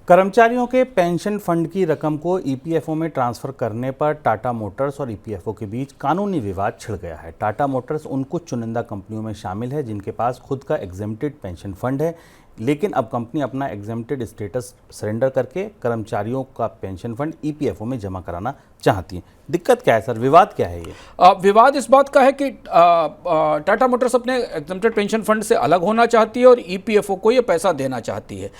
कर्मचारियों के pension fund की रकम को ईपीएफओ में ट्रांसफर करने पर टाटा मोटर्स और ईपीएफओ के बीच कानूनी विवाद छिड़ गया है। टाटा मोटर्स उन कुछ चुनिंदा कंपनियों में शामिल है जिनके पास खुद का एग्जेम्प्टेड पेंशन फंड है, लेकिन अब कंपनी अपना एग्जेम्प्टेड स्टेटस सरेंडर करके कर्मचारियों का पेंशन फंड ईपीएफओ में जमा कराना चाहती है। दिक्कत क्या है सर, विवाद क्या है ये? विवाद इस बात का है कि टाटा मोटर्स अपने एग्जेम्प्टेड पेंशन फंड से अलग होना चाहती है और ईपीएफओ को ये पैसा देना चाहती है,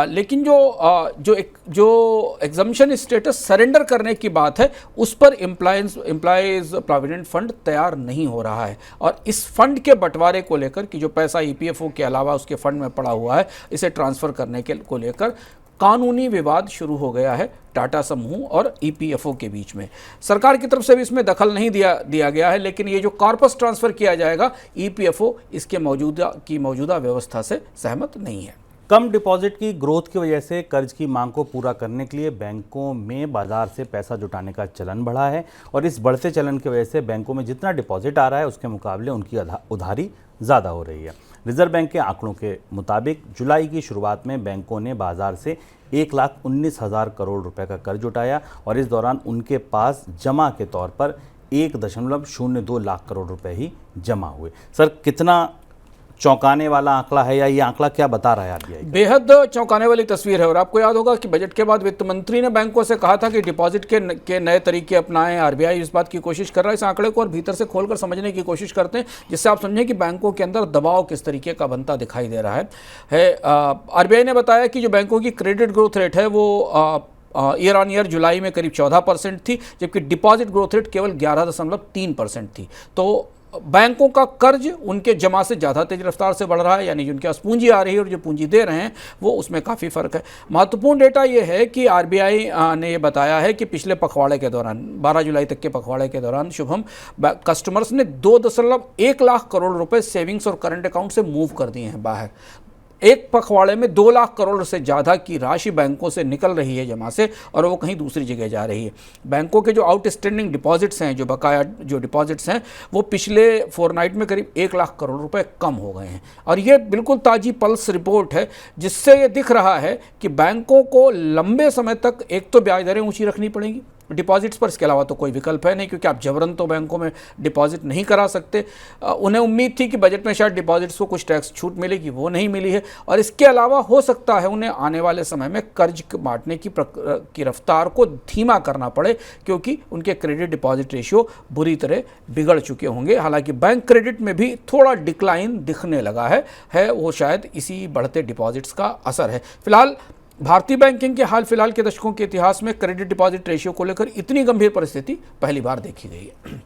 लेकिन जो एग्जम्पशन स्टेटस सरेंडर करने की बात है उस पर एम्प्लॉयज प्रोविडेंट फंड तैयार नहीं हो रहा है। और इस फंड के बंटवारे को लेकर कि जो पैसा ईपीएफओ के अलावा उसके फंड में पड़ा हुआ है, इसे ट्रांसफर करने को लेकर कानूनी विवाद शुरू हो गया है टाटा समूह और ईपीएफओ के बीच में। सरकार की तरफ से भी इसमें दखल नहीं दिया गया है, लेकिन ये जो कॉर्पस ट्रांसफर किया जाएगा, ईपीएफओ इसके मौजूदा व्यवस्था से सहमत नहीं है। कम डिपॉजिट की ग्रोथ की वजह से कर्ज की मांग को पूरा करने के लिए बैंकों में बाजार से पैसा जुटाने का चलन बढ़ा है और इस बढ़ते चलन की वजह से बैंकों में जितना डिपॉजिट आ रहा है उसके मुकाबले उनकी उधारी ज़्यादा हो रही है। रिजर्व बैंक के आंकड़ों के मुताबिक जुलाई की शुरुआत में बैंकों ने बाजार से 1,19,000 करोड़ रुपए का कर्ज उठाया और इस दौरान उनके पास जमा के तौर पर 1.02 लाख करोड़ रुपए ही जमा हुए। सर, कितना चौंकाने वाला आंकड़ा है या ये आंकड़ा क्या बता रहा है आरबीआई? बेहद चौंकाने वाली तस्वीर है। और आपको याद होगा कि बजट के बाद वित्त मंत्री ने बैंकों से कहा था कि डिपॉजिट के नए तरीके अपनाएं। आरबीआई इस बात की कोशिश कर रहा है। इस आंकड़े को और भीतर से खोलकर समझने की कोशिश करते हैं, जिससे आप समझें कि बैंकों के अंदर दबाव किस तरीके का बनता दिखाई दे रहा है। आरबीआई ने बताया कि जो बैंकों की क्रेडिट ग्रोथ रेट है वो ईयर ऑन ईयर जुलाई में करीब 14% थी, जबकि डिपॉजिट ग्रोथ रेट केवल 11.3% थी। तो बैंकों का कर्ज उनके जमा से ज़्यादा तेज रफ्तार से बढ़ रहा है, यानी जिनके पास पूंजी आ रही है और जो पूंजी दे रहे हैं वो उसमें काफ़ी फ़र्क है। महत्वपूर्ण डेटा ये है कि आरबीआई ने ये बताया है कि पिछले पखवाड़े के दौरान 12 जुलाई तक के पखवाड़े के दौरान शुभम कस्टमर्स ने 2.1 लाख करोड़ रुपए सेविंग्स और करंट अकाउंट से मूव कर दिए हैं बाहर। एक पखवाड़े में 2 लाख करोड़ से ज़्यादा की राशि बैंकों से निकल रही है जमा से, और वो कहीं दूसरी जगह जा रही है। बैंकों के जो आउटस्टैंडिंग डिपॉजिट्स हैं, जो बकाया जो डिपॉजिट्स हैं, वो पिछले फोरनाइट में करीब 1 लाख करोड़ रुपए कम हो गए हैं। और ये बिल्कुल ताज़ी पल्स रिपोर्ट है, जिससे ये दिख रहा है कि बैंकों को लंबे समय तक एक तो ब्याज दरें ऊँची रखनी पड़ेंगी डिपॉजिट्स पर, इसके अलावा तो कोई विकल्प है नहीं, क्योंकि आप जबरन तो बैंकों में डिपॉजिट नहीं करा सकते। उन्हें उम्मीद थी कि बजट में शायद डिपॉजिट्स को कुछ टैक्स छूट मिलेगी, वो नहीं मिली है। और इसके अलावा हो सकता है उन्हें आने वाले समय में कर्ज बांटने की रफ्तार को धीमा करना पड़े, क्योंकि उनके क्रेडिट डिपॉजिट रेशियो बुरी तरह बिगड़ चुके होंगे। हालांकि बैंक क्रेडिट में भी थोड़ा डिक्लाइन दिखने लगा है वो शायद इसी बढ़ते डिपॉजिट्स का असर है। फिलहाल भारतीय बैंकिंग के हाल फिलहाल के दशकों के इतिहास में क्रेडिट डिपॉजिट रेशियो को लेकर इतनी गंभीर परिस्थिति पहली बार देखी गई है।